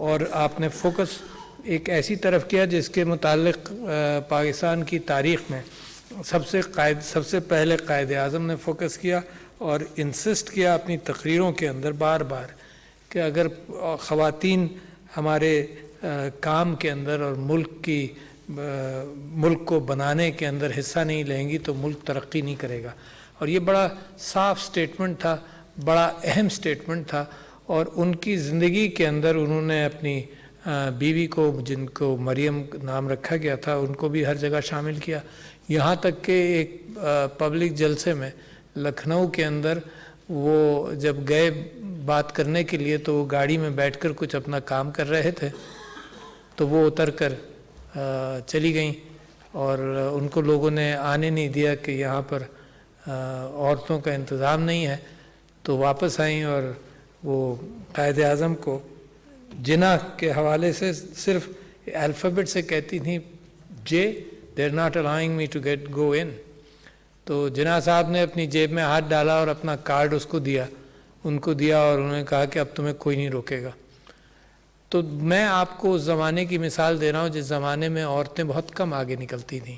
اور آپ نے فوکس ایک ایسی طرف کیا جس کے متعلق پاکستان کی تاریخ میں سب سے پہلے قائد اعظم نے فوکس کیا اور انسسٹ کیا اپنی تقریروں کے اندر بار بار کہ اگر خواتین ہمارے کام کے اندر اور ملک کو بنانے کے اندر حصہ نہیں لیں گی تو ملک ترقی نہیں کرے گا. اور یہ بڑا صاف سٹیٹمنٹ تھا, بڑا اہم سٹیٹمنٹ تھا. اور ان کی زندگی کے اندر انہوں نے اپنی بیوی کو, جن کو مریم نام رکھا گیا تھا, ان کو بھی ہر جگہ شامل کیا. یہاں تک کہ ایک پبلک جلسے میں لکھنؤ کے اندر وہ جب گئے بات کرنے کے لیے تو وہ گاڑی میں بیٹھ کر کچھ اپنا کام کر رہے تھے تو وہ اتر کر چلی گئیں اور ان کو لوگوں نے آنے نہیں دیا کہ یہاں پر عورتوں کا انتظام نہیں ہے. تو واپس آئیں اور وہ قائد اعظم کو جناح کے حوالے سے صرف الفابیٹ سے کہتی تھیں جے they are not allowing me to go in. تو جناح صاحب نے اپنی جیب میں ہاتھ ڈالا اور اپنا کارڈ ان کو دیا اور انہوں نے کہا کہ اب تمہیں کوئی نہیں روکے گا. تو میں آپ کو اس زمانے کی مثال دے رہا ہوں جس زمانے میں عورتیں بہت کم آگے نکلتی تھیں.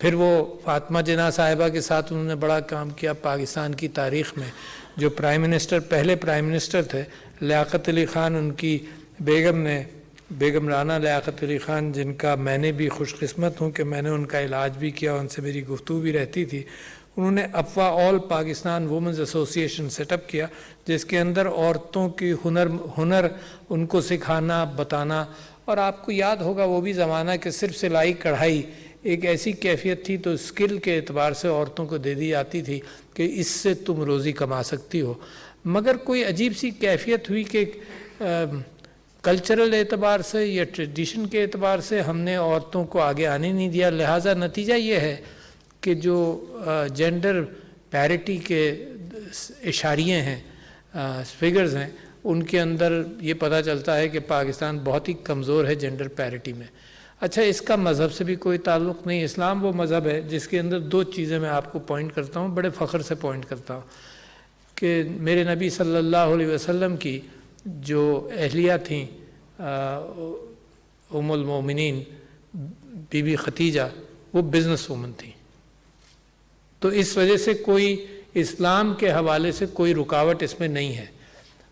پھر وہ فاطمہ جناح صاحبہ کے ساتھ انہوں نے بڑا کام کیا. پاکستان کی تاریخ میں جو پہلے پرائم منسٹر تھے لیاقت علی خان, ان کی بیگم رانا لیاقت علی خان, جن کا میں نے بھی خوش قسمت ہوں کہ میں نے ان کا علاج بھی کیا, ان سے میری گفتگو بھی رہتی تھی. انہوں نے افوا آل پاکستان وومنز ایسوسی ایشن سیٹ اپ کیا جس کے اندر عورتوں کی ہنر ان کو سکھانا, بتانا. اور آپ کو یاد ہوگا وہ بھی زمانہ کہ صرف سلائی کڑھائی ایک ایسی کیفیت تھی تو اسکل کے اعتبار سے عورتوں کو دے دی جاتی تھی کہ اس سے تم روزی کما سکتی ہو. مگر کوئی عجیب سی کیفیت ہوئی کہ کلچرل اعتبار سے یا ٹریڈیشن کے اعتبار سے ہم نے عورتوں کو آگے آنے نہیں دیا. لہٰذا نتیجہ یہ ہے کہ جو جینڈر پیرٹی کے اشاریے ہیں, فگرز ہیں, ان کے اندر یہ پتہ چلتا ہے کہ پاکستان بہت ہی کمزور ہے جینڈر پیرٹی میں. اچھا, اس کا مذہب سے بھی کوئی تعلق نہیں. اسلام وہ مذہب ہے جس کے اندر دو چیزیں میں آپ کو پوائنٹ کرتا ہوں, بڑے فخر سے پوائنٹ کرتا ہوں کہ میرے نبی صلی اللہ علیہ وسلم کی جو اہلیہ تھیں ام المومنین بی بی ختیجہ, وہ بزنس وومن تھیں. تو اس وجہ سے کوئی اسلام کے حوالے سے کوئی رکاوٹ اس میں نہیں ہے.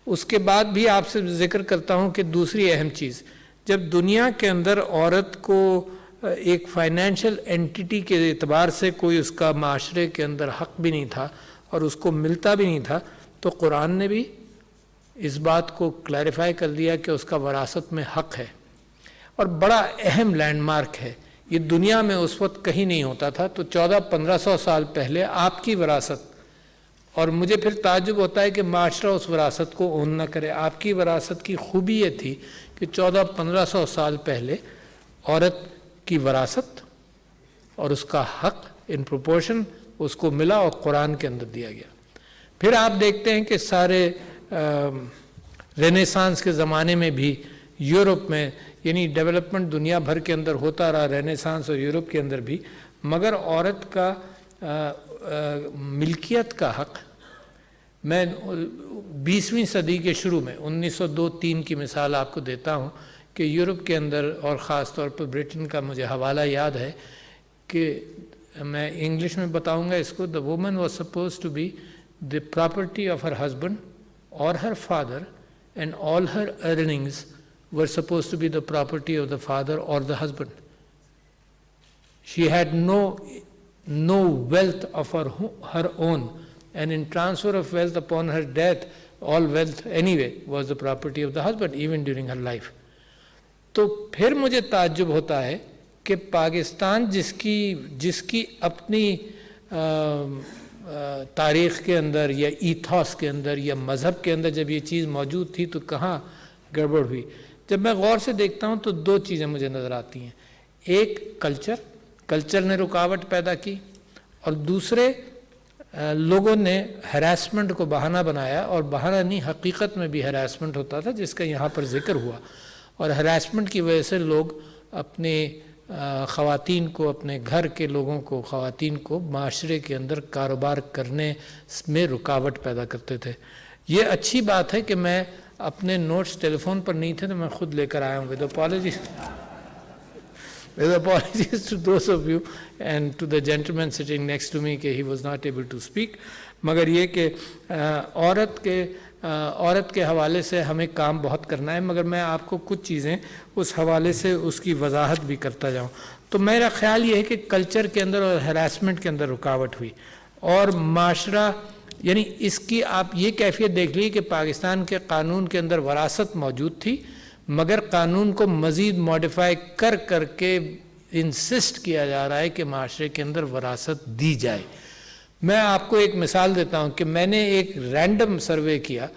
اس کے بعد بھی آپ سے ذکر کرتا ہوں کہ دوسری اہم چیز, جب دنیا کے اندر عورت کو ایک فائنینشیل اینٹیٹی کے اعتبار سے کوئی اس کا معاشرے کے اندر حق بھی نہیں تھا اور اس کو ملتا بھی نہیں تھا, تو قرآن نے بھی اس بات کو کلیریفائی کر دیا کہ اس کا وراثت میں حق ہے. اور بڑا اہم لینڈ مارک ہے, یہ دنیا میں اس وقت کہیں نہیں ہوتا تھا. تو 1400-1500 سال پہلے آپ کی وراثت, اور مجھے پھر تعجب ہوتا ہے کہ معاشرہ اس وراثت کو اون نہ کرے. آپ کی وراثت کی خوبی یہ تھی کہ 1400-1500 سال پہلے عورت کی وراثت اور اس کا حق ان پروپورشن اس کو ملا اور قرآن کے اندر دیا گیا. پھر آپ دیکھتے ہیں کہ سارے رینیسانس کے زمانے میں بھی یورپ میں, یعنی ڈیولپمنٹ دنیا بھر کے اندر ہوتا رہا, رینیسانس اور یورپ کے اندر بھی, مگر عورت کا ملکیت کا حق, میں 20ویں صدی کے شروع میں 1902-3 کی مثال آپ کو دیتا ہوں کہ یورپ کے اندر اور خاص طور پر برٹن کا مجھے حوالہ یاد ہے کہ میں انگلش میں بتاؤں گا اس کو. The woman was supposed to be the property of her husband or her father, and all her earnings were supposed to be the property of the father or the husband. She had no wealth of her own, and in transfer of wealth upon her death, all wealth anyway was the property of the husband even during her life. تو پھر مجھے تعجب ہوتا ہے کہ پاکستان جس کی اپنی تاریخ کے اندر یا ایتھوس کے اندر یا مذہب کے اندر جب یہ چیز موجود تھی تو کہاں گڑبڑ ہوئی. جب میں غور سے دیکھتا ہوں تو دو چیزیں مجھے نظر آتی ہیں. ایک کلچر نے رکاوٹ پیدا کی, اور دوسرے لوگوں نے ہراسمنٹ کو بہانہ بنایا, اور بہانہ نہیں حقیقت میں بھی ہراسمنٹ ہوتا تھا جس کا یہاں پر ذکر ہوا. اور ہراسمنٹ کی وجہ سے لوگ اپنے خواتین کو, اپنے گھر کے لوگوں کو, خواتین کو معاشرے کے اندر کاروبار کرنے میں رکاوٹ پیدا کرتے تھے. یہ اچھی بات ہے کہ میں اپنے نوٹس ٹیلی فون پر نہیں تھے تو میں خود لے کر آیا ہوں with apologies to those of you and to the gentleman sitting next to me کہ he was not able to speak. مگر یہ کہ عورت کے حوالے سے ہمیں کام بہت کرنا ہے، مگر میں آپ کو کچھ چیزیں اس حوالے سے اس کی وضاحت بھی کرتا جاؤں. تو میرا خیال یہ ہے کہ کلچر کے اندر اور ہراسمنٹ کے اندر رکاوٹ ہوئی، اور معاشرہ یعنی اس کی آپ یہ کیفیت دیکھ لیے کہ پاکستان کے قانون کے اندر وراثت موجود تھی، مگر قانون کو مزید موڈیفائی کر کر کے انسسٹ کیا جا رہا ہے کہ معاشرے کے اندر وراثت دی جائے. میں آپ کو ایک مثال دیتا ہوں کہ میں نے ایک رینڈم سروے کیا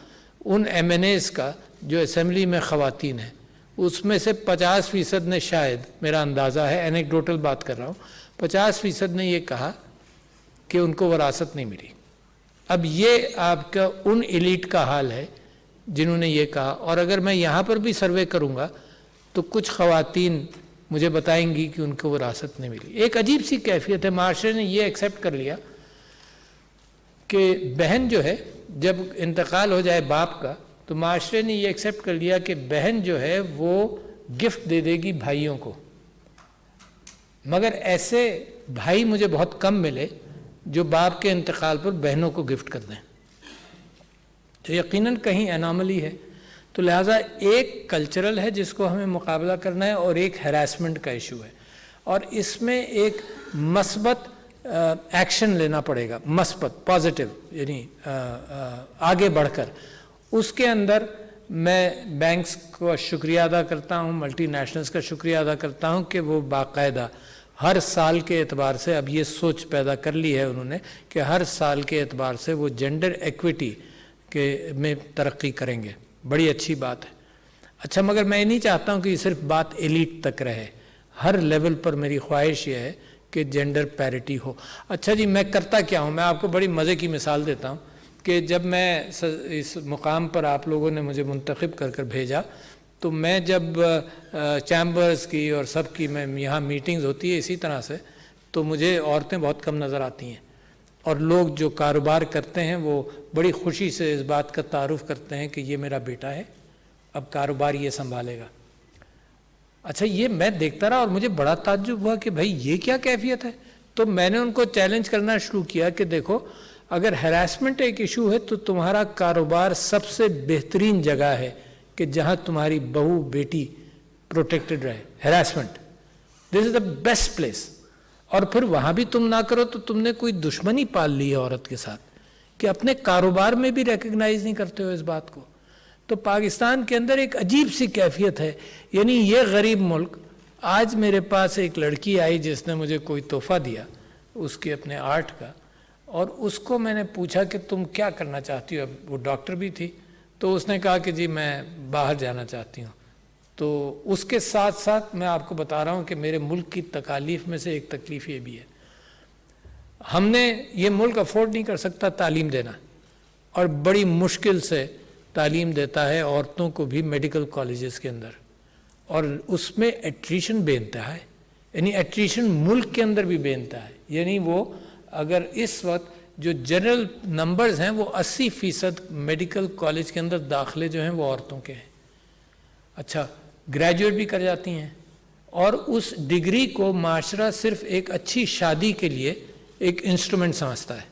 ان ایم این ایز کا جو اسمبلی میں خواتین ہیں، اس میں سے 50% نے، شاید میرا اندازہ ہے، اینیکڈوٹل بات کر رہا ہوں، 50% نے یہ کہا کہ ان کو وراثت نہیں ملی. اب یہ آپ کا ان ایلیٹ کا حال ہے جنہوں نے یہ کہا. اور اگر میں یہاں پر بھی سروے کروں گا تو کچھ خواتین مجھے بتائیں گی کہ ان کو وراثت نہیں ملی. ایک عجیب سی کیفیت ہے. معاشرے نے یہ ایکسیپٹ کر لیا کہ بہن جو ہے، جب انتقال ہو جائے باپ کا تو معاشرے نے یہ ایکسیپٹ کر لیا کہ بہن جو ہے وہ گفٹ دے دے گی بھائیوں کو. مگر ایسے بھائی مجھے بہت کم ملے جو باپ کے انتقال پر بہنوں کو گفٹ کر دیں، جو یقیناً کہیں اناملی ہے. تو لہٰذا ایک کلچرل ہے جس کو ہمیں مقابلہ کرنا ہے، اور ایک ہراسمنٹ کا ایشو ہے، اور اس میں ایک مثبت ایکشن لینا پڑے گا، مثبت پازیٹیو، یعنی آگے بڑھ کر. اس کے اندر میں بینکس کا شکریہ ادا کرتا ہوں، ملٹی نیشنلز کا شکریہ ادا کرتا ہوں کہ وہ باقاعدہ ہر سال کے اعتبار سے اب یہ سوچ پیدا کر لی ہے انہوں نے کہ ہر سال کے اعتبار سے وہ جینڈر ایکویٹی کے میں ترقی کریں گے. بڑی اچھی بات ہے. اچھا، مگر میں نہیں چاہتا ہوں کہ یہ صرف بات ایلیٹ تک رہے. ہر لیول پر میری خواہش یہ ہے کہ جینڈر پیرٹی ہو. اچھا جی، میں کرتا کیا ہوں؟ میں آپ کو بڑی مزے کی مثال دیتا ہوں کہ جب میں اس مقام پر آپ لوگوں نے مجھے منتخب کر کر بھیجا تو میں جب چیمبرز کی اور سب کی میں یہاں میٹنگز ہوتی ہے اسی طرح سے، تو مجھے عورتیں بہت کم نظر آتی ہیں، اور لوگ جو کاروبار کرتے ہیں وہ بڑی خوشی سے اس بات کا تعارف کرتے ہیں کہ یہ میرا بیٹا ہے، اب کاروبار یہ سنبھالے گا. اچھا، یہ میں دیکھتا رہا اور مجھے بڑا تعجب ہوا کہ بھائی یہ کیا کیفیت ہے. تو میں نے ان کو چیلنج کرنا شروع کیا کہ دیکھو، اگر ہراسمنٹ ایک ایشو ہے تو تمہارا کاروبار سب سے بہترین جگہ ہے کہ جہاں تمہاری بہو بیٹی پروٹیکٹڈ رہے. Harassment, this is the best place. اور پھر وہاں بھی تم نہ کرو تو تم نے کوئی دشمنی پال لی ہے عورت کے ساتھ کہ اپنے کاروبار میں بھی ریکگنائز نہیں کرتے ہو اس بات کو. تو پاکستان کے اندر ایک عجیب سی کیفیت ہے. یعنی یہ غریب ملک، آج میرے پاس ایک لڑکی آئی جس نے مجھے کوئی تحفہ دیا اس کے اپنے آرٹ کا، اور اس کو میں نے پوچھا کہ تم کیا کرنا چاہتی ہو؟ اب وہ ڈاکٹر بھی تھی. تو اس نے کہا کہ جی میں باہر جانا چاہتی ہوں. تو اس کے ساتھ ساتھ میں آپ کو بتا رہا ہوں کہ میرے ملک کی تکالیف میں سے ایک تکلیف یہ بھی ہے، ہم نے یہ ملک افورڈ نہیں کر سکتا تعلیم دینا، اور بڑی مشکل سے تعلیم دیتا ہے عورتوں کو بھی میڈیکل کالجز کے اندر، اور اس میں ایٹریشن بے انتہا ہے. یعنی ایٹریشن ملک کے اندر بھی بے انتہا ہے. یعنی وہ اگر اس وقت جو جنرل نمبرز ہیں وہ 80% میڈیکل کالج کے اندر داخلے جو ہیں وہ عورتوں کے ہیں. اچھا، گریجویٹ بھی کر جاتی ہیں، اور اس ڈگری کو معاشرہ صرف ایک اچھی شادی کے لیے ایک انسٹرومنٹ سمجھتا ہے،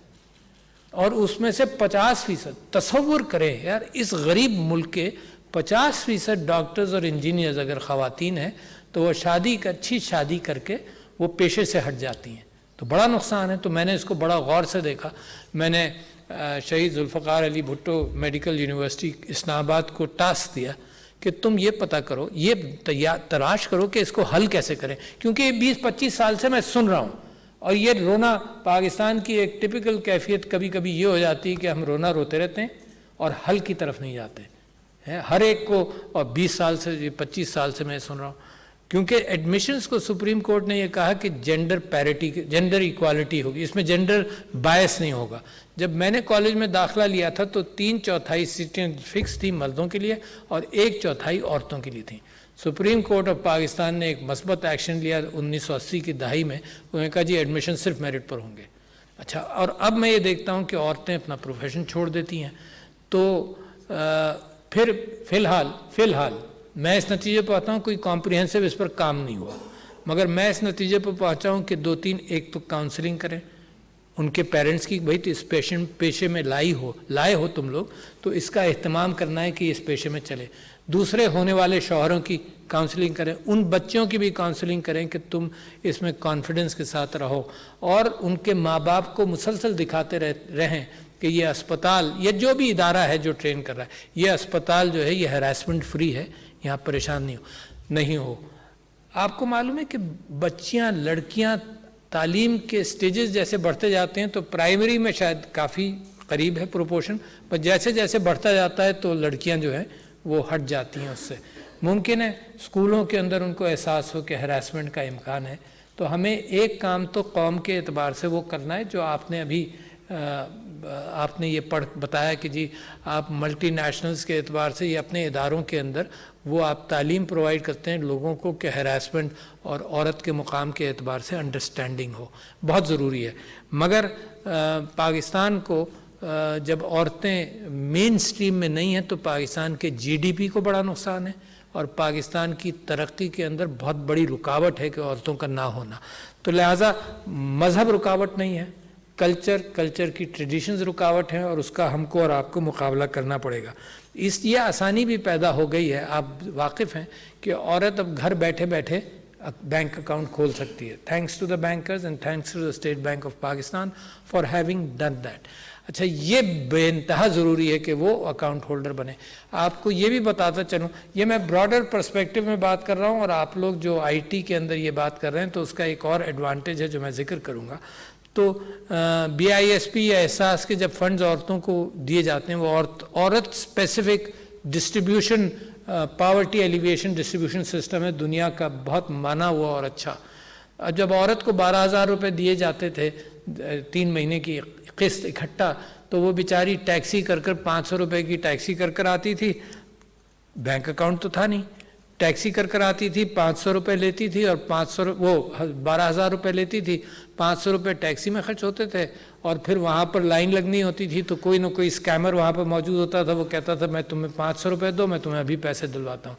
اور اس میں سے 50%، تصور کریں یار، اس غریب ملک کے 50% ڈاکٹرز اور انجینئرز اگر خواتین ہیں تو وہ اچھی شادی کر کے وہ پیشے سے ہٹ جاتی ہیں. تو بڑا نقصان ہے. تو میں نے اس کو بڑا غور سے دیکھا. میں نے شہید ذوالفقار علی بھٹو میڈیکل یونیورسٹی اسلام آباد کو ٹاسک دیا کہ تم یہ پتہ کرو، یہ تلاش کرو کہ اس کو حل کیسے کریں، کیونکہ یہ 20-25 سال سے میں سن رہا ہوں. اور یہ رونا پاکستان کی ایک ٹپیکل کیفیت کبھی کبھی یہ ہو جاتی ہے کہ ہم روتے رہتے ہیں اور حل کی طرف نہیں جاتے ہیں ہر ایک کو. اور 20 سال سے 25 سال سے میں سن رہا ہوں، کیونکہ ایڈمیشنز کو سپریم کورٹ نے یہ کہا کہ جینڈر پیرٹی، جینڈر ایکوالٹی ہوگی، اس میں جینڈر بائس نہیں ہوگا. جب میں نے کالج میں داخلہ لیا تھا تو 3/4 سیٹیں فکس تھی مردوں کے لیے اور 1/4 عورتوں کے لیے تھیں. سپریم کورٹ آف پاکستان نے ایک مثبت ایکشن لیا 1980 کی دہائی میں. انہوں نے کہا جی ایڈمیشن صرف میرٹ پر ہوں گے. اچھا، اور اب میں یہ دیکھتا ہوں کہ عورتیں اپنا پروفیشن چھوڑ دیتی ہیں. تو پھر فی الحال میں اس نتیجے پر آتا ہوں کوئی کمپریہنسو اس پر کام نہیں ہوا، مگر میں اس نتیجے پر پہنچا ہوں کہ 2-3 ایک تو کاؤنسلنگ کریں ان کے پیرنٹس کی، بھائی تو اس پیشے میں لائے ہو تم لوگ تو اس کا اہتمام کرنا ہے کہ اس پیشے میں چلے. دوسرے ہونے والے شوہروں کی کاؤنسلنگ کریں، ان بچوں کی بھی کاؤنسلنگ کریں کہ تم اس میں کانفیڈنس کے ساتھ رہو، اور ان کے ماں باپ کو مسلسل دکھاتے رہیں کہ یہ اسپتال، یہ جو بھی ادارہ ہے جو ٹرین کر رہا ہے، یہ اسپتال جو ہے یہ ہراسمنٹ فری ہے، یہاں پریشان نہیں ہو. آپ کو معلوم ہے کہ بچیاں، لڑکیاں تعلیم کے سٹیجز جیسے بڑھتے جاتے ہیں تو پرائمری میں شاید کافی قریب ہے پروپورشن، پر جیسے جیسے بڑھتا جاتا ہے تو لڑکیاں جو ہیں وہ ہٹ جاتی ہیں اس سے. ممکن ہے اسکولوں کے اندر ان کو احساس ہو کہ ہراسمنٹ کا امکان ہے. تو ہمیں ایک کام تو قوم کے اعتبار سے وہ کرنا ہے جو آپ نے ابھی آپ نے یہ بتایا کہ جی آپ ملٹی نیشنلز کے اعتبار سے یہ اپنے اداروں کے اندر وہ آپ تعلیم پرووائڈ کرتے ہیں لوگوں کو کہ ہراسمنٹ اور عورت کے مقام کے اعتبار سے انڈرسٹینڈنگ ہو، بہت ضروری ہے. مگر پاکستان کو جب عورتیں مین سٹریم میں نہیں ہیں تو پاکستان کے GDP کو بڑا نقصان ہے، اور پاکستان کی ترقی کے اندر بہت بڑی رکاوٹ ہے کہ عورتوں کا نہ ہونا. تو لہٰذا مذہب رکاوٹ نہیں ہے، کلچر کی ٹریڈیشنز رکاوٹ ہیں، اور اس کا ہم کو اور آپ کو مقابلہ کرنا پڑے گا. یہ آسانی بھی پیدا ہو گئی ہے، آپ واقف ہیں کہ عورت اب گھر بیٹھے بیٹھے بینک اکاؤنٹ کھول سکتی ہے، thanks to the bankers and thanks to the State Bank of Pakistan for having done that. اچھا، یہ بے انتہا ضروری ہے کہ وہ اکاؤنٹ ہولڈر بنے. آپ کو یہ بھی بتاتا چلوں، یہ میں براڈر پرسپیکٹو میں بات کر رہا ہوں، اور آپ لوگ جو IT کے اندر یہ بات کر رہے ہیں تو اس کا ایک اور ایڈوانٹیج ہے جو میں ذکر کروں گا. تو BISP یا احساس کے جب فنڈز عورتوں کو دیے جاتے ہیں وہ عورت specific distribution, poverty alleviation distribution system ہے دنیا کا، بہت مانا ہوا اور اچھا. جب عورت کو 12,000 روپے دیے جاتے تھے 3 مہینے کی قسط اکٹھا، تو وہ بیچاری ٹیکسی کر 500 روپے کی ٹیکسی کر آتی تھی، بینک اکاؤنٹ تو تھا نہیں، ٹیکسی کر آتی تھی، 500 روپے لیتی تھی، اور 12,000 روپے لیتی تھی، 500 روپے ٹیکسی میں خرچ ہوتے تھے، اور پھر وہاں پر لائن لگنی ہوتی تھی تو کوئی نہ کوئی اسکیمر وہاں پر موجود ہوتا تھا، وہ کہتا تھا میں تمہیں 500 روپے دو، میں تمہیں ابھی پیسے دلواتا ہوں.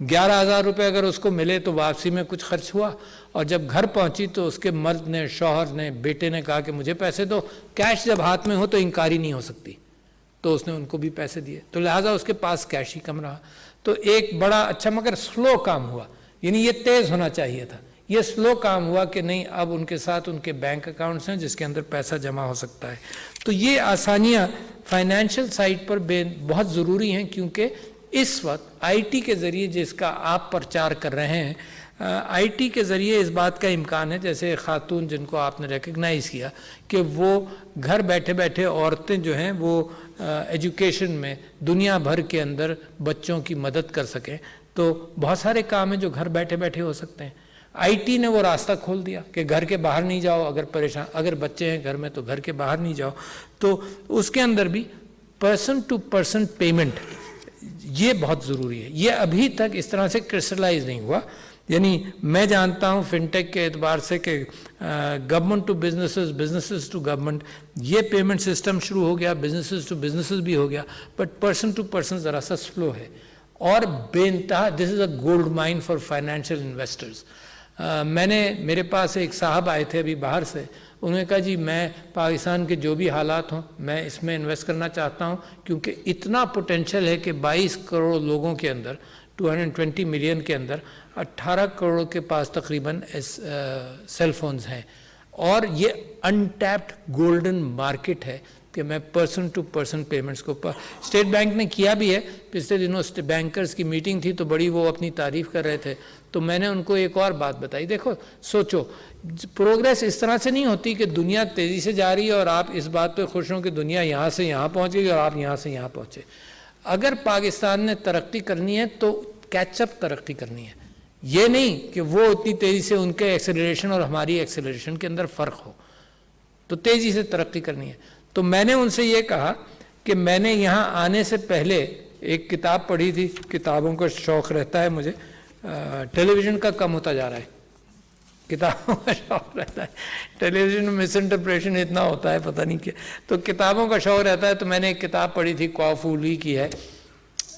11,000 روپے اگر اس کو ملے تو واپسی میں کچھ خرچ ہوا، اور جب گھر پہنچی تو اس کے مرد نے، شوہر نے، بیٹے نے کہا کہ مجھے پیسے دو. کیش جب ہاتھ میں ہو تو انکاری نہیں ہو سکتی، تو اس نے ان کو بھی پیسے دیے، تو لہٰذا اس کے پاس کیش ہی کم رہا. تو ایک بڑا اچھا مگر سلو کام ہوا، یعنی یہ تیز ہونا چاہیے تھا، یہ سلو کام ہوا کہ نہیں، اب ان کے ساتھ ان کے بینک اکاؤنٹس ہیں جس کے اندر پیسہ جمع ہو سکتا ہے. تو یہ آسانیاں فائنینشیل سائٹ پر بہت ضروری ہیں، کیونکہ اس وقت IT کے ذریعے جس کا آپ پرچار کر رہے ہیں، IT کے ذریعے اس بات کا امکان ہے، جیسے خاتون جن کو آپ نے ریکگنائز کیا کہ وہ گھر بیٹھے بیٹھے عورتیں جو ہیں وہ ایجوکیشن میں دنیا بھر کے اندر بچوں کی مدد کر سکیں. تو بہت سارے کام ہیں جو گھر بیٹھے بیٹھے ہو سکتے ہیں. IT نے وہ راستہ کھول دیا کہ گھر کے باہر نہیں جاؤ، اگر بچے ہیں گھر میں تو گھر کے باہر نہیں جاؤ. تو اس کے اندر بھی پرسن ٹو پرسن پیمنٹ یہ بہت ضروری ہے. یہ ابھی تک اس طرح سے کرسٹلائز نہیں ہوا. یعنی میں جانتا ہوں فنٹیک کے اعتبار سے کہ government to businesses, businesses to government, یہ پیمنٹ سسٹم شروع ہو گیا، بزنسز ٹو بزنسز بھی ہو گیا، بٹ پرسن ٹو پرسن ذرا سا سلو ہے. اور بے انتہا this is a gold mine for financial investors. میرے پاس ایک صاحب آئے تھے ابھی باہر سے، انہوں نے کہا جی میں پاکستان کے جو بھی حالات ہوں میں اس میں انویسٹ کرنا چاہتا ہوں، کیونکہ اتنا پوٹینشیل ہے کہ 22 کروڑ لوگوں کے اندر، 220 ملین کے اندر 18 کروڑ کے پاس تقریباً سیل فونز ہیں، اور یہ انٹیپڈ گولڈن مارکیٹ ہے کہ میں پرسن ٹو پرسن پیمنٹس کو اسٹیٹ بینک نے کیا بھی ہے. پچھلے دنوں بینکرز کی میٹنگ تھی تو بڑی وہ اپنی تعریف کر رہے تھے، تو میں نے ان کو ایک اور بات بتائی. دیکھو سوچو، پروگریس اس طرح سے نہیں ہوتی کہ دنیا تیزی سے جا رہی ہے اور آپ اس بات پہ خوش ہوں کہ دنیا یہاں سے یہاں پہنچ گئی اور آپ یہاں سے یہاں پہنچے. اگر پاکستان نے ترقی کرنی ہے تو کیچ اپ ترقی کرنی ہے، یہ نہیں کہ وہ اتنی تیزی سے ان کے ایکسیلریشن اور ہماری ایکسیلریشن کے اندر فرق ہو. تو تیزی سے ترقی کرنی ہے. تو میں نے ان سے یہ کہا کہ میں نے یہاں آنے سے پہلے ایک کتاب پڑھی تھی، کتابوں کا شوق رہتا ہے مجھے، ٹیلی ویژن کا کم ہوتا جا رہا ہے، کتابوں کا شوق رہتا ہے، ٹیلی ویژن میں مس انٹرپریشن اتنا ہوتا ہے پتہ نہیں کیا، تو کتابوں کا شوق رہتا ہے. تو میں نے ایک کتاب پڑھی تھی، کاؤ فولی کی ہے،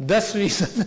10%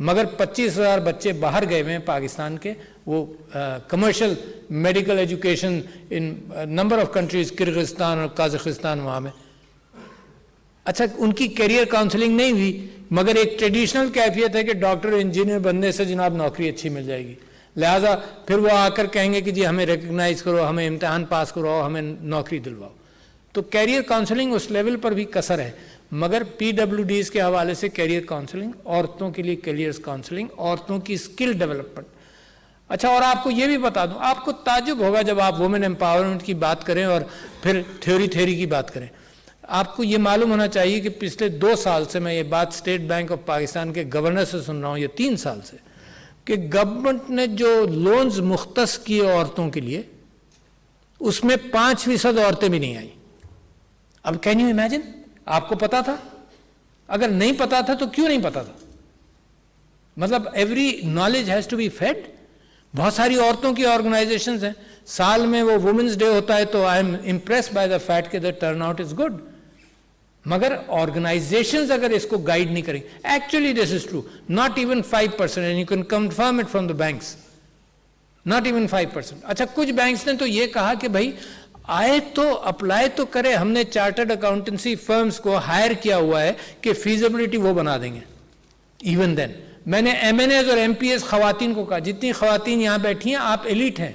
مگر 25,000 بچے باہر گئے ہوئے ہیں پاکستان کے, وہ commercial medical education in number of countries, Kyrgyzstan اور قازقستان وہاں میں. اچھا ان کی کیریئر کاؤنسلنگ نہیں ہوئی, مگر ایک ٹریڈیشنل کیفیت ہے کہ ڈاکٹر انجینئر بننے سے جناب نوکری اچھی مل جائے گی, لہٰذا پھر وہ آ کر کہیں گے کہ جی ہمیں ریکگنائز کرو, ہمیں امتحان پاس کرواؤ, ہمیں نوکری دلواؤ. تو کیریئر کاؤنسلنگ اس لیول پر بھی کثر ہے, مگر پی ڈبلیو ڈیز کے حوالے سے کیریئر کاؤنسلنگ, عورتوں کے لیے کیریئر کاؤنسلنگ, عورتوں کی اسکل ڈیولپمنٹ. اچھا اور آپ کو یہ بھی بتا دوں, آپ کو تعجب ہوگا جب آپ وومن امپاورمنٹ کی بات کریں اور پھر تھیوری کی بات کریں. آپ کو یہ معلوم ہونا چاہیے کہ پچھلے 2 سال سے میں یہ بات اسٹیٹ بینک آف پاکستان کے گورنر سے سن رہا ہوں, یہ 3 سال سے, کہ گورنمنٹ نے جو لونز مختص کیے عورتوں کے لیے اس میں 5% عورتیں بھی نہیں آئیں. اب کین یو امیجن, آپ کو پتا تھا؟ اگر نہیں پتا تھا تو کیوں نہیں پتا تھا؟ مطلب every knowledge has to be fed. بہت ساری عورتوں کی آرگنائزیشنز ہیں, سال میں وہ وومنس ڈے ہوتا ہے تو I am impressed by the fact کہ دا ٹرن آؤٹ از گڈ, مگر آرگنائزیشنز اگر اس کو گائیڈ نہیں کریں. Actually this is true, not even 5%, and you can confirm it from the banks, not even 5%. اچھا کچھ بینکس نے تو یہ کہا کہ بھائی آئے تو اپلائی تو کرے, ہم نے چارٹرڈ اکاؤنٹنسی فرمز کو ہائر کیا ہوا ہے کہ فیزیبلٹی وہ بنا دیں گے. ایون دین میں نے ایم این ایز اور ایم پی ایس خواتین کو کہا, جتنی خواتین یہاں بیٹھی ہیں آپ ایلیٹ ہیں,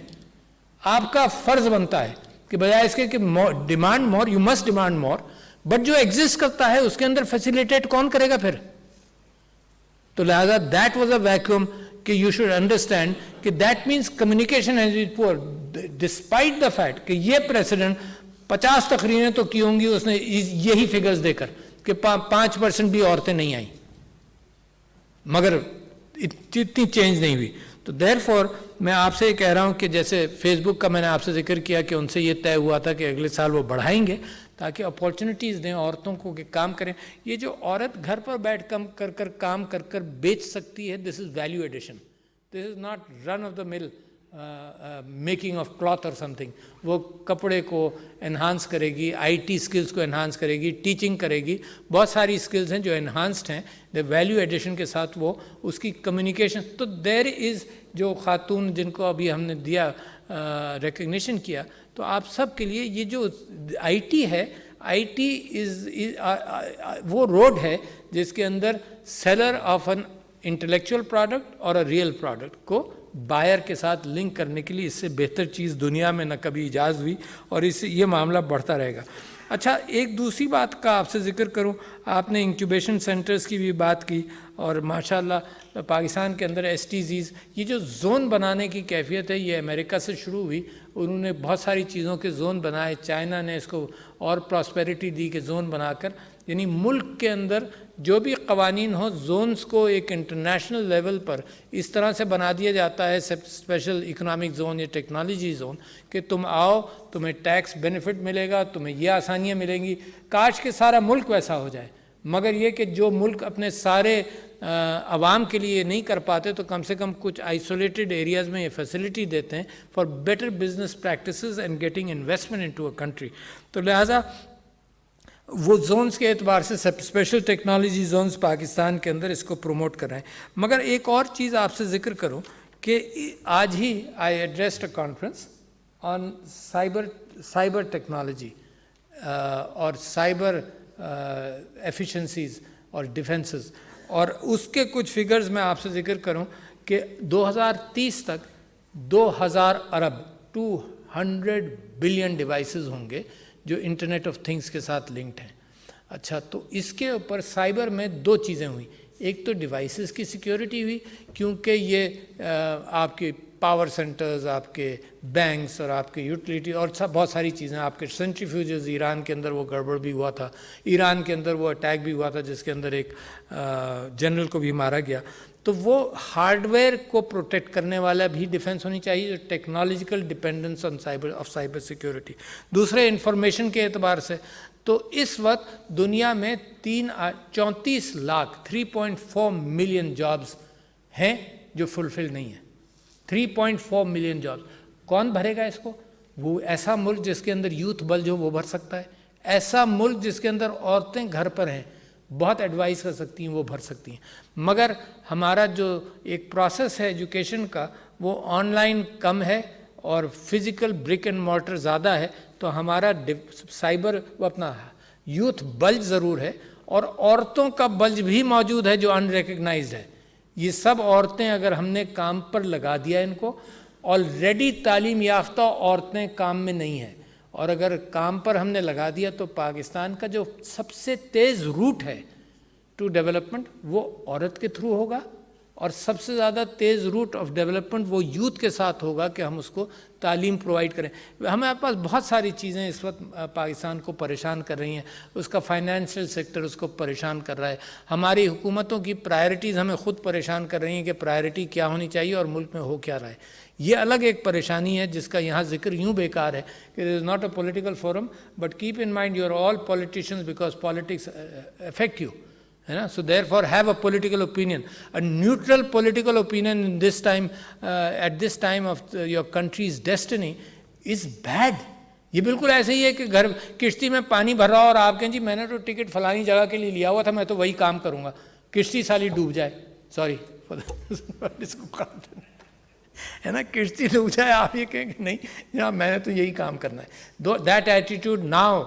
آپ کا فرض بنتا ہے کہ بجائے اس کے کہ demand more, you must demand more, but جو ایگزسٹ کرتا ہے اس کے اندر فیسیلیٹیٹ کون کرے گا پھر؟ تو لہذا دیٹ واز اے ویکیوم کہ یو شوڈ انڈرسٹینڈ کہ that means communication has been پور, ڈسپائٹ دا فیکٹ کہ یہ پریسیڈنٹ 50 تقریریں تو کی ہوں گی اس نے یہی فگرز دے کر کہ 5% بھی عورتیں نہیں آئیں, مگر اتنی چینج نہیں ہوئی. تو دیر فور میں آپ سے یہ کہہ رہا ہوں کہ جیسے فیس بک کا میں نے آپ سے ذکر کیا کہ ان سے یہ طے ہوا تھا کہ اگلے سال وہ بڑھائیں گے تاکہ اپارچونیٹیز دیں عورتوں کو کہ کام کریں. یہ جو عورت گھر پر بیٹھ کام کر بیچ سکتی ہے, this is value addition, this is not run of the mill making of cloth اور سم تھنگ. وہ کپڑے کو انہانس کرے گی, آئی ٹی اسکلس کو انہانس کرے گی, ٹیچنگ کرے گی, بہت ساری اسکلز ہیں جو انہانسڈ ہیں ویلیو ایڈیشن کے ساتھ, وہ اس کی کمیونیکیشن. تو دیر از جو خاتون جن کو ابھی ہم نے دیا ریکگنیشن کیا, تو آپ سب کے لیے یہ جو آئی ٹی ہے, آئی ٹی از وہ روڈ ہے جس کے اندر seller of an intellectual product اور ریئل پروڈکٹ کو بائر کے ساتھ لنک کرنے کے لیے اس سے بہتر چیز دنیا میں نہ کبھی ایجاد ہوئی, اور اس سے یہ معاملہ بڑھتا رہے گا. اچھا ایک دوسری بات کا آپ سے ذکر کروں, آپ نے انکیوبیشن سینٹرز کی بھی بات کی, اور ماشاءاللہ پاکستان کے اندر ایس ٹی زیز, یہ جو زون بنانے کی کیفیت ہے یہ امریکہ سے شروع ہوئی. انہوں نے بہت ساری چیزوں کے زون بنائے, چائنا نے اس کو اور پراسپیرٹی دی کہ زون بنا کر, یعنی ملک کے اندر جو بھی قوانین ہوں زونز کو ایک انٹرنیشنل لیول پر اس طرح سے بنا دیا جاتا ہے, اسپیشل اکنامک زون یا ٹیکنالوجی زون, کہ تم آؤ تمہیں ٹیکس بینیفٹ ملے گا, تمہیں یہ آسانیاں ملیں گی. کاش کہ سارا ملک ویسا ہو جائے, مگر یہ کہ جو ملک اپنے سارے عوام کے لیے نہیں کر پاتے تو کم سے کم کچھ آئسولیٹڈ ایریاز میں یہ فیسلٹی دیتے ہیں for better business practices and getting investment into a country. تو لہٰذا وہ زونز کے اعتبار سے اسپیشل ٹیکنالوجی زونز پاکستان کے اندر اس کو پروموٹ کر رہے ہیں. مگر ایک اور چیز آپ سے ذکر کروں کہ آج ہی I addressed a conference on cyber technology اور سائبر ایفیشنسیز اور ڈیفنسز, اور اس کے کچھ فگرز میں آپ سے ذکر کروں کہ 2030 تک 2000 ارب 200 بلین ڈیوائسز ہوں گے جو انٹرنیٹ آف تھنگس کے ساتھ لنکڈ ہیں. اچھا تو اس کے اوپر سائبر میں 2 چیزیں ہوئیں. ایک تو ڈیوائسز کی سیکیورٹی ہوئی, کیونکہ یہ آپ کے پاور سینٹرز, آپ کے بینکس اور آپ کے یوٹیلیٹی اور بہت ساری چیزیں, آپ کے سینٹریفیوجز, ایران کے اندر وہ گڑبڑ بھی ہوا تھا, ایران کے اندر وہ اٹیک بھی ہوا تھا جس کے اندر ایک جنرل کو بھی مارا گیا. تو وہ ہارڈ ویئر کو پروٹیکٹ کرنے والا بھی ڈیفنس ہونی چاہیے, جو technological dependence on cyber security. دوسرے انفارمیشن کے اعتبار سے تو اس وقت دنیا میں 34 لاکھ 3.4 ملین جابز ہیں جو فلفل نہیں ہیں. 3.4 ملین جابز کون بھرے گا اس کو؟ وہ ایسا ملک جس کے اندر یوتھ بل جو وہ بھر سکتا ہے, ایسا ملک جس کے اندر عورتیں گھر پر ہیں, بہت ایڈوائز کر سکتی ہیں، وہ بھر سکتی ہیں. مگر ہمارا جو ایک پروسیس ہے ایجوکیشن کا وہ آن لائن کم ہے اور فزیکل برک اینڈ مارٹر زیادہ ہے. تو ہمارا سائبر وہ اپنا یوتھ بلج ضرور ہے، اور عورتوں کا بلج بھی موجود ہے جو ان ریکگنائزڈ ہے. یہ سب عورتیں اگر ہم نے کام پر لگا دیا ان کو، آلریڈی تعلیم یافتہ عورتیں کام میں نہیں ہیں، اور اگر کام پر ہم نے لگا دیا تو پاکستان کا جو سب سے تیز روٹ ہے ٹو ڈیولپمنٹ وہ عورت کے تھرو ہوگا، اور سب سے زیادہ تیز روٹ آف ڈیولپمنٹ وہ یوتھ کے ساتھ ہوگا کہ ہم اس کو تعلیم پرووائڈ کریں. ہمارے پاس بہت ساری چیزیں اس وقت پاکستان کو پریشان کر رہی ہیں. اس کا فائنینشیل سیکٹر اس کو پریشان کر رہا ہے. ہماری حکومتوں کی پرائرٹیز ہمیں خود پریشان کر رہی ہیں کہ پرائرٹی کیا ہونی چاہیے اور ملک میں ہو کیا رہا ہے. یہ الگ ایک پریشانی ہے جس کا یہاں ذکر یوں بیکار ہے کہ it is not a political forum, but keep in mind you are all politicians because politics affect you. So therefore have a political opinion. A neutral political opinion in this time, at this time of your country's destiny is bad. یہ بالکل ایسے ہی ہے کہ گھر کشتی میں پانی بھر رہا ہو اور آپ کہیں جی میں نے تو ٹکٹ فلانی جگہ کے لیے لیا ہوا تھا، میں تو وہی کام کروں گا، کشتی سالی ڈوب جائے، سوری ہے نا، کشتی ڈوب جائے، آپ یہ کہیں کہ نہیں جناب میں نے تو یہی کام کرنا ہے. دیٹ ایٹیٹیوڈ ناؤ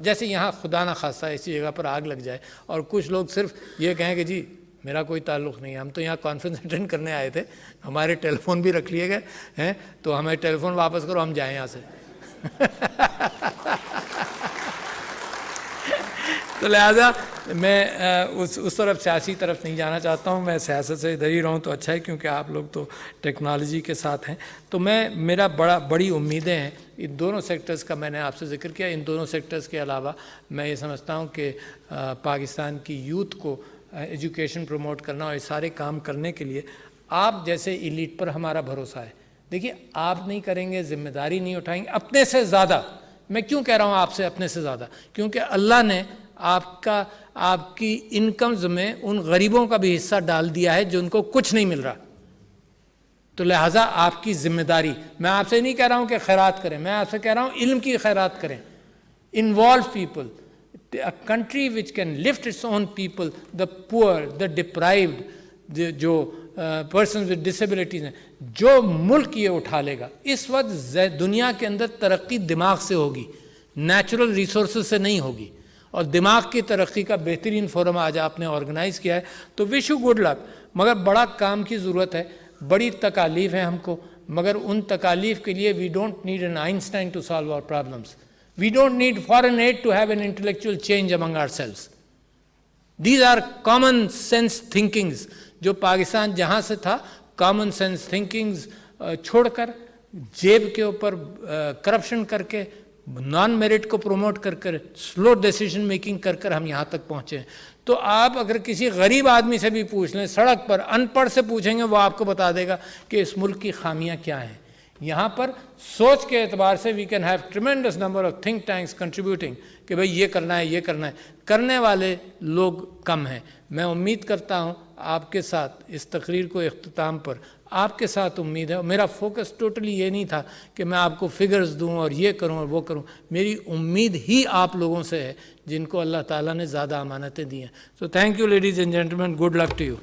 جیسے یہاں خدا نہ خواستہ ایسی جگہ پر آگ لگ جائے اور کچھ لوگ صرف یہ کہیں کہ جی میرا کوئی تعلق نہیں ہے، ہم تو یہاں کانفرنس اٹینڈ کرنے آئے تھے، ہمارے ٹیلی فون بھی رکھ لیے گئے ہیں تو ہمیں ٹیلی فون واپس کرو، ہم جائیں یہاں سے. تو لہٰذا میں اس طرف سیاسی طرف نہیں جانا چاہتا ہوں، میں سیاست سے ادھر ہی رہوں تو اچھا ہے کیونکہ آپ لوگ تو ٹیکنالوجی کے ساتھ ہیں. تو میرا بڑی امیدیں ہیں ان دونوں سیکٹرز کا. میں نے آپ سے ذکر کیا ان دونوں سیکٹرز کے علاوہ میں یہ سمجھتا ہوں کہ پاکستان کی یوتھ کو ایجوکیشن پروموٹ کرنا اور یہ سارے کام کرنے کے لیے آپ جیسے ایلیٹ پر ہمارا بھروسہ ہے. دیکھیے آپ نہیں کریں گے، ذمہ داری نہیں اٹھائیں گے اپنے سے زیادہ. میں کیوں کہہ رہا ہوں آپ سے اپنے سے زیادہ؟ کیونکہ اللہ نے آپ کی انکمز میں ان غریبوں کا بھی حصہ ڈال دیا ہے جو ان کو کچھ نہیں مل رہا. تو لہٰذا آپ کی ذمہ داری، میں آپ سے نہیں کہہ رہا ہوں کہ خیرات کریں، میں آپ سے کہہ رہا ہوں علم کی خیرات کریں. Involve people. A country which can lift its own people, the poor, the deprived, جو persons with disabilities ہیں، جو ملک یہ اٹھا لے گا. اس وقت دنیا کے اندر ترقی دماغ سے ہوگی، نیچرل ریسورسز سے نہیں ہوگی، اور دماغ کی ترقی کا بہترین فورم آج آپ نے آرگنائز کیا ہے. تو وش یو گڈ لک. مگر بڑا کام کی ضرورت ہے، بڑی تکالیف ہیں ہم کو، مگر ان تکالیف کے لیے we don't need an Einstein to solve our problems. We don't need foreign aid to have an intellectual change among ourselves. These are common sense thinkings. جو پاکستان جہاں سے تھا common sense thinkings چھوڑ کر جیب کے اوپر کرپشن کر کے نان میرٹ کو پروموٹ کر کر سلو ڈیسیجن میکنگ کر کر ہم یہاں تک پہنچے ہیں. تو آپ اگر کسی غریب آدمی سے بھی پوچھ لیں، سڑک پر ان پڑھ سے پوچھیں گے، وہ آپ کو بتا دے گا کہ اس ملک کی خامیاں کیا ہیں. یہاں پر سوچ کے اعتبار سے we can have tremendous number of think tanks contributing کہ بھئی یہ کرنا ہے، یہ کرنا ہے. کرنے والے لوگ کم ہیں. میں امید کرتا ہوں آپ کے ساتھ اس تقریر کو اختتام پر آپ کے ساتھ امید ہے. میرا فوکس ٹوٹلی یہ نہیں تھا کہ میں آپ کو فگرز دوں اور یہ کروں اور وہ کروں. میری امید ہی آپ لوگوں سے ہے جن کو اللہ تعالیٰ نے زیادہ امانتیں دی ہیں. So thank you ladies and gentlemen, good luck to you.